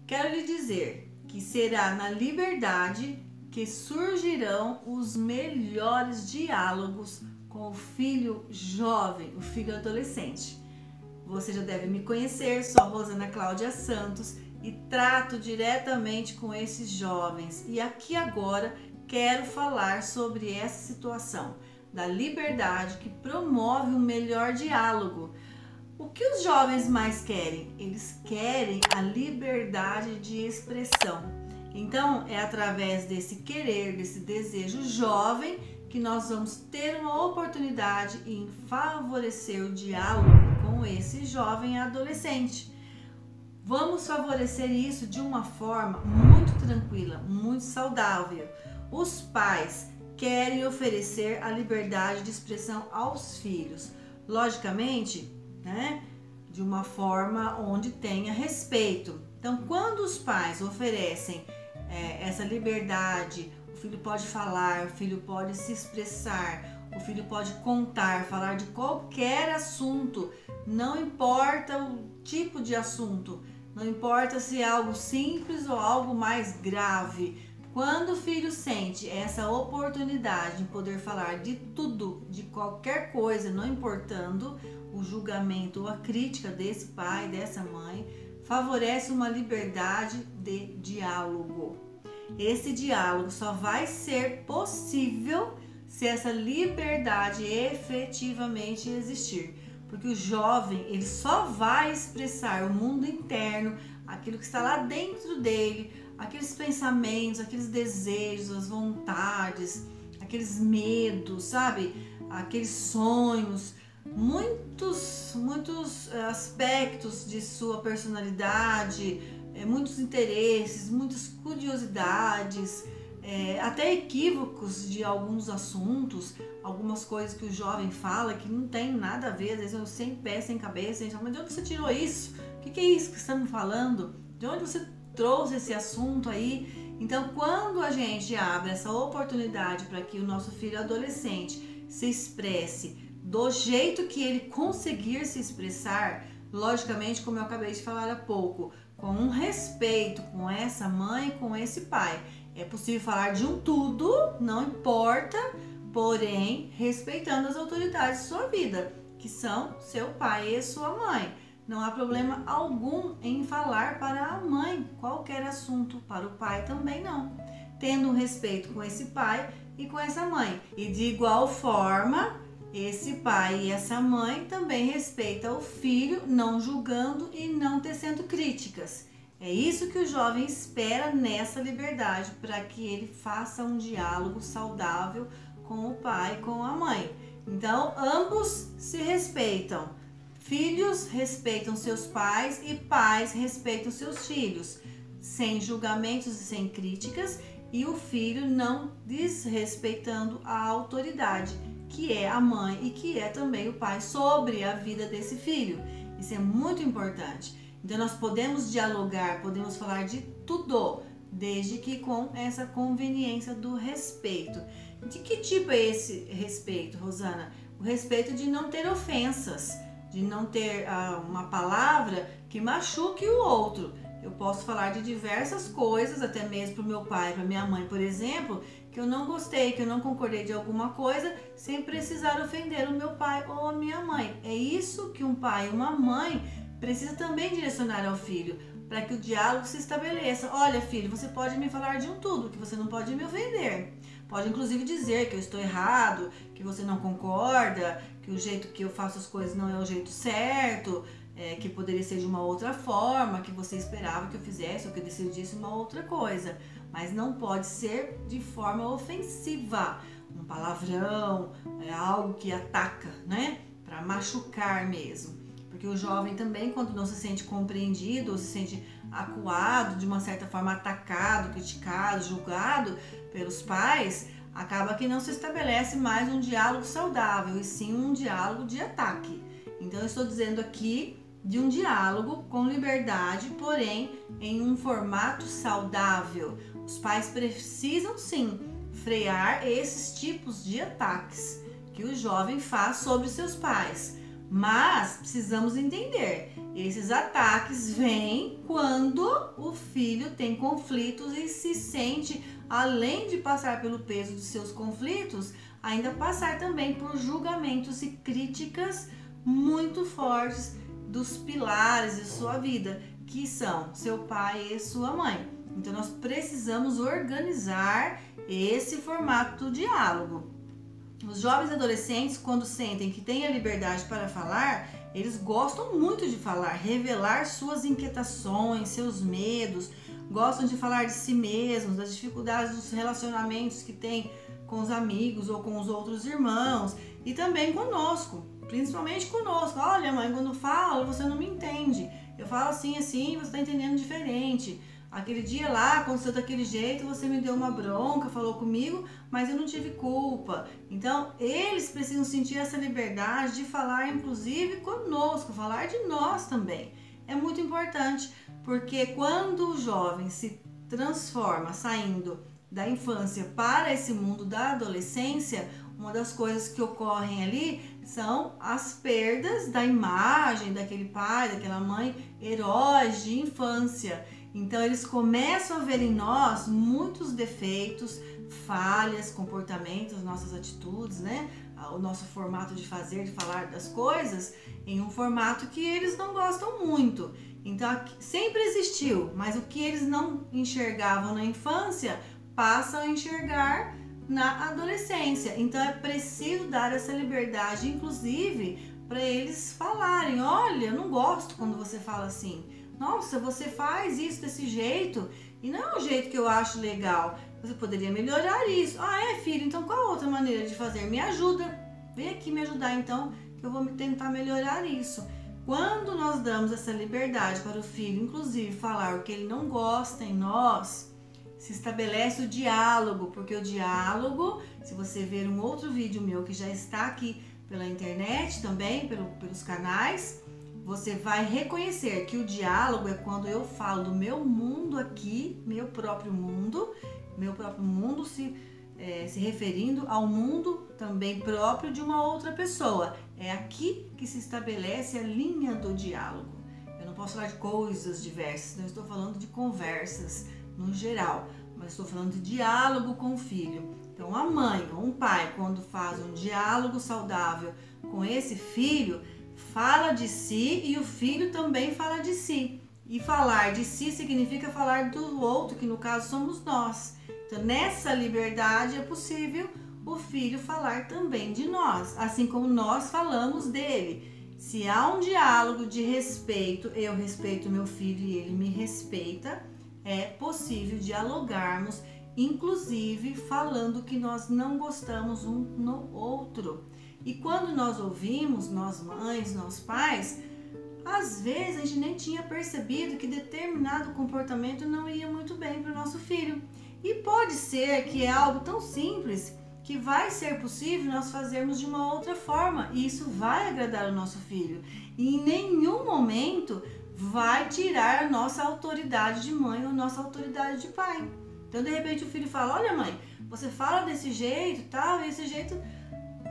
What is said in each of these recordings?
Quero lhe dizer que será na liberdade que surgirão os melhores diálogos com o filho jovem, o filho adolescente. Você já deve me conhecer, sou a Rosana Cláudia Santos e trato diretamente com esses jovens. E aqui agora quero falar sobre essa situação da liberdade que promove um melhor diálogo. O que os jovens mais querem? Eles querem a liberdade de expressão. Então, é através desse querer, desse desejo jovem, que nós vamos ter uma oportunidade em favorecer o diálogo com esse jovem adolescente. Vamos favorecer isso de uma forma muito tranquila, muito saudável. Os pais querem oferecer a liberdade de expressão aos filhos, logicamente, de uma forma onde tenha respeito. Então, quando os pais oferecem essa liberdade, o filho pode falar, o filho pode se expressar, o filho pode contar, falar de qualquer assunto, não importa o tipo de assunto, não importa se é algo simples ou algo mais grave. Quando o filho sente essa oportunidade de poder falar de tudo, de qualquer coisa, não importando o julgamento ou a crítica desse pai, dessa mãe, favorece uma liberdade de diálogo. Esse diálogo só vai ser possível se essa liberdade efetivamente existir. Porque o jovem, ele só vai expressar o mundo interno, aquilo que está lá dentro dele, aqueles pensamentos, aqueles desejos, as vontades, aqueles medos, sabe? Aqueles sonhos, muitos aspectos de sua personalidade, muitos interesses, muitas curiosidades, até equívocos de alguns assuntos, algumas coisas que o jovem fala que não tem nada a ver, às vezes eu sem pé, sem cabeça, a gente fala, mas de onde você tirou isso? O que é isso que você está me falando? De onde você trouxe esse assunto aí? Então, quando a gente abre essa oportunidade para que o nosso filho adolescente se expresse do jeito que ele conseguir se expressar, logicamente, como eu acabei de falar há pouco, com um respeito com essa mãe, com esse pai. É possível falar de um tudo, não importa, porém, respeitando as autoridades de sua vida, que são seu pai e sua mãe. Não há problema algum em falar para a mãe qualquer assunto, para o pai também não. Tendo um respeito com esse pai e com essa mãe. E de igual forma, esse pai e essa mãe também respeitam o filho, não julgando e não tecendo críticas. É isso que o jovem espera nessa liberdade, para que ele faça um diálogo saudável com o pai e com a mãe. Então, ambos se respeitam. Filhos respeitam seus pais e pais respeitam seus filhos, sem julgamentos e sem críticas, e o filho não desrespeitando a autoridade, que é a mãe e que é também o pai, sobre a vida desse filho. Isso é muito importante. Então nós podemos dialogar, podemos falar de tudo, desde que com essa conveniência do respeito. De que tipo é esse respeito, Rosana? O respeito de não ter ofensas, de não ter uma palavra que machuque o outro. Eu posso falar de diversas coisas, até mesmo para o meu pai, para minha mãe, por exemplo, que eu não gostei, que eu não concordei de alguma coisa, sem precisar ofender o meu pai ou a minha mãe. É isso que um pai e uma mãe precisa também direcionar ao filho, para que o diálogo se estabeleça. Olha, filho, você pode me falar de um tudo, que você não pode me ofender. Pode inclusive dizer que eu estou errado, que você não concorda, que o jeito que eu faço as coisas não é o jeito certo, que poderia ser de uma outra forma, que você esperava que eu fizesse ou que eu decidisse uma outra coisa. Mas não pode ser de forma ofensiva. Um palavrão, algo que ataca, para machucar mesmo. Porque o jovem também, quando não se sente compreendido ou se sente acuado, de uma certa forma atacado, criticado, julgado pelos pais, acaba que não se estabelece mais um diálogo saudável, e sim um diálogo de ataque. Então eu estou dizendo aqui de um diálogo com liberdade, porém em um formato saudável. Os pais precisam sim frear esses tipos de ataques que o jovem faz sobre seus pais, Mas precisamos entender, esses ataques vêm quando o filho tem conflitos e se sente, além de passar pelo peso dos seus conflitos, ainda passar também por julgamentos e críticas muito fortes dos pilares de sua vida, que são seu pai e sua mãe. Então nós precisamos organizar esse formato do diálogo. Os jovens adolescentes, quando sentem que têm a liberdade para falar, eles gostam muito de falar, revelar suas inquietações, seus medos, gostam de falar de si mesmos, das dificuldades dos relacionamentos que têm com os amigos ou com os outros irmãos e também conosco, principalmente conosco. Olha, mãe, quando eu falo, você não me entende. Eu falo assim, você está entendendo diferente. Aquele dia lá, aconteceu daquele jeito, você me deu uma bronca, falou comigo, mas eu não tive culpa. Então, eles precisam sentir essa liberdade de falar, inclusive, conosco, falar de nós também. É muito importante, porque quando o jovem se transforma, saindo da infância para esse mundo da adolescência, uma das coisas que ocorrem ali são as perdas da imagem daquele pai, daquela mãe, heróis de infância. Então eles começam a ver em nós muitos defeitos, falhas, comportamentos, nossas atitudes, né? O nosso formato de fazer, de falar das coisas, em um formato que eles não gostam muito. Então sempre existiu, mas o que eles não enxergavam na infância, passam a enxergar na adolescência. Então é preciso dar essa liberdade, inclusive, para eles falarem: olha, eu não gosto quando você fala assim. Nossa, você faz isso desse jeito e não é um jeito que eu acho legal. Você poderia melhorar isso. Ah, é, filho? Então qual outra maneira de fazer? Me ajuda. Vem aqui me ajudar então, que eu vou tentar melhorar isso. Quando nós damos essa liberdade para o filho, inclusive, falar o que ele não gosta em nós, se estabelece o diálogo, porque o diálogo, se você ver um outro vídeo meu que já está aqui pela internet também, pelos canais, você vai reconhecer que o diálogo é quando eu falo do meu mundo aqui, meu próprio mundo se referindo ao mundo também próprio de uma outra pessoa. É aqui que se estabelece a linha do diálogo. Eu não posso falar de coisas diversas, não estou falando de conversas no geral, mas estou falando de diálogo com o filho. Então a mãe ou um pai, quando faz um diálogo saudável com esse filho, fala de si e o filho também fala de si. E falar de si significa falar do outro, que no caso somos nós. Então nessa liberdade é possível o filho falar também de nós, assim como nós falamos dele. Se há um diálogo de respeito, eu respeito meu filho e ele me respeita, é possível dialogarmos, inclusive falando que nós não gostamos um no outro. E quando nós ouvimos, nós mães, nós pais, às vezes a gente nem tinha percebido que determinado comportamento não ia muito bem para o nosso filho. E pode ser que é algo tão simples que vai ser possível nós fazermos de uma outra forma e isso vai agradar o nosso filho. E em nenhum momento vai tirar a nossa autoridade de mãe ou nossa autoridade de pai. Então de repente o filho fala: olha mãe, você fala desse jeito, tal, e esse jeito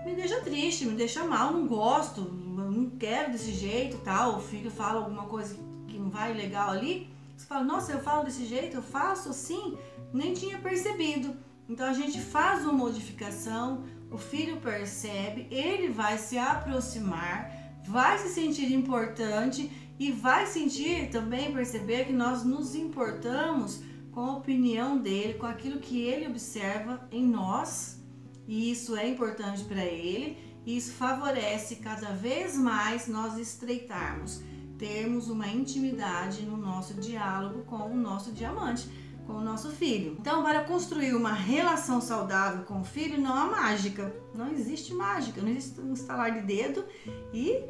me deixa triste, me deixa mal, não gosto, não quero desse jeito, tal. O filho fala alguma coisa que não vai legal ali, você fala: nossa, eu falo desse jeito, eu faço assim, nem tinha percebido. Então a gente faz uma modificação, o filho percebe, ele vai se aproximar, vai se sentir importante e vai sentir também, perceber que nós nos importamos com a opinião dele, com aquilo que ele observa em nós. E isso é importante para ele, e isso favorece cada vez mais nós estreitarmos, termos uma intimidade no nosso diálogo com o nosso diamante, com o nosso filho. Então, para construir uma relação saudável com o filho, não há mágica, não existe mágica, não existe um estalar de dedo e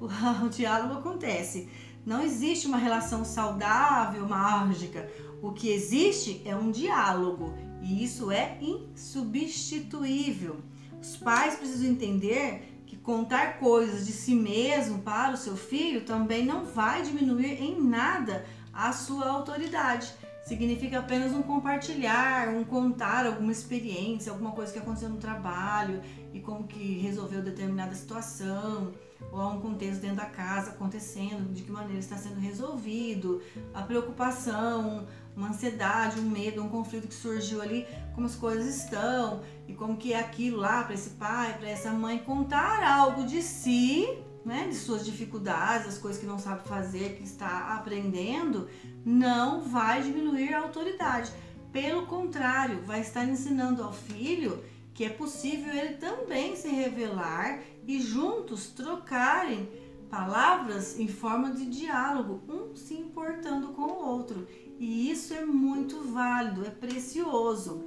o diálogo acontece. Não existe uma relação saudável, mágica. O que existe é um diálogo. E isso é insubstituível. Os pais precisam entender que contar coisas de si mesmo para o seu filho também não vai diminuir em nada a sua autoridade. significa apenas um compartilhar, um contar alguma experiência, alguma coisa que aconteceu no trabalho e como que resolveu determinada situação, ou há um contexto dentro da casa acontecendo, de que maneira está sendo resolvido, a preocupação, uma ansiedade, um medo, um conflito que surgiu ali, como as coisas estão e como que é aquilo lá para esse pai, para essa mãe, contar algo de si, né, de suas dificuldades, as coisas que não sabe fazer, que está aprendendo, não vai diminuir a autoridade. Pelo contrário, vai estar ensinando ao filho que é possível ele também se revelar e juntos trocarem palavras em forma de diálogo, um se importando com o outro. E isso é muito válido, é precioso.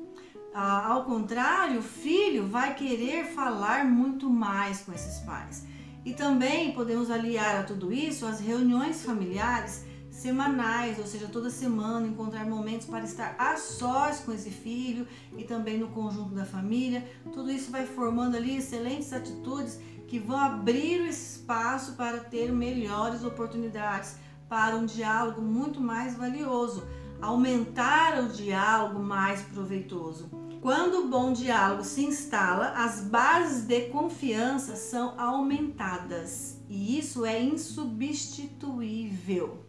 Ao contrário, o filho vai querer falar muito mais com esses pais. E também podemos aliar a tudo isso as reuniões familiares semanais, ou seja, toda semana encontrar momentos para estar a sós com esse filho e também no conjunto da família. Tudo isso vai formando ali excelentes atitudes que vão abrir o espaço para ter melhores oportunidades para um diálogo muito mais valioso, aumentar o diálogo mais proveitoso. Quando o bom diálogo se instala, as bases de confiança são aumentadas e isso é insubstituível.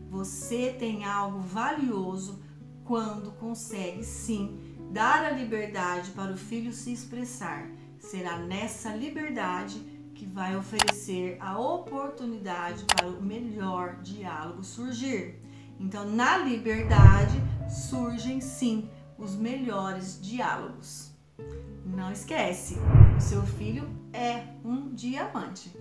Você tem algo valioso quando consegue, sim, dar a liberdade para o filho se expressar. Será nessa liberdade que vai oferecer a oportunidade para o melhor diálogo surgir. Então, na liberdade surgem, sim, os melhores diálogos. Não esquece, o seu filho é um diamante.